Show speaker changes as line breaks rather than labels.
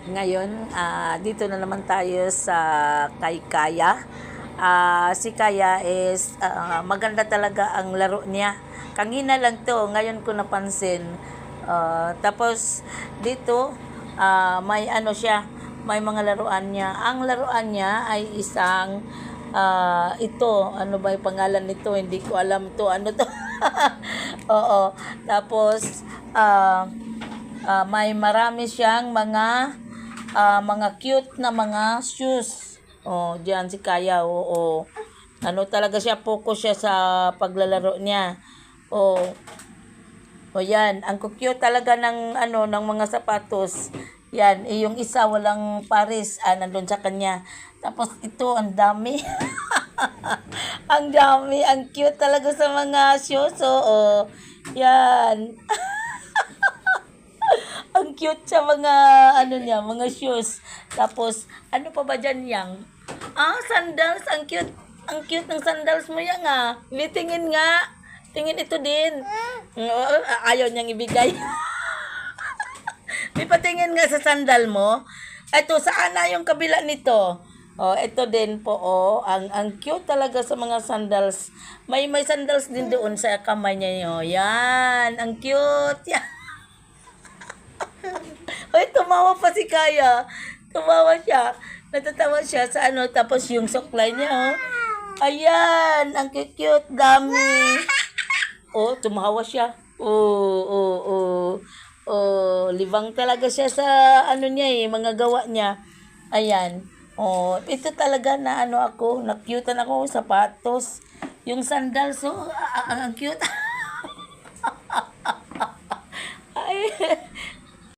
Ngayon, dito na naman tayo sa kay Kaya. Si Kaya is maganda talaga ang laro niya. Kanina lang to, ngayon ko napansin. Tapos dito, may ano siya, may mga laruan niya. Ang laruan niya ay isang ito, ano ba yung pangalan nito? Hindi ko alam to. Ano to? Oo. Tapos, may marami siyang mga cute na mga shoes. Oh, diyan si Kaya. Oo. Ano talaga siya, focus siya sa paglalaro niya. Oh. O yan, ang cute talaga ng ng mga sapatos. Yan, yung isa walang pares, nandun sa kanya. Tapos ito, ang dami. Ang dami, ang cute talaga sa mga shoes. Oo. Yan. Ang cute sa mga niya, mga shoes. Tapos ano pa ba diyan yang? Sandals, ang cute. Ang cute ng sandals mo yang Bitingin nga. Tingin ito din. Ayaw niyang ibigay. May patingin nga sa sandal mo. Ito, saan na yung kabila nito? Oh, ito din po, ang cute talaga sa mga sandals. May sandals din doon sa kamay niya. Oh, yan, ang cute. Yan. Ay, tumawa pa si Kaya. Tumawa siya. Natatawa siya sa tapos yung suklay niya, Ayan, ang cute, dami. Tumawa siya. Libang talaga siya sa niya mga gawa niya. Ayan. Ito talaga na ako, na-cutean ako, sapatos. Yung sandals, ang cute.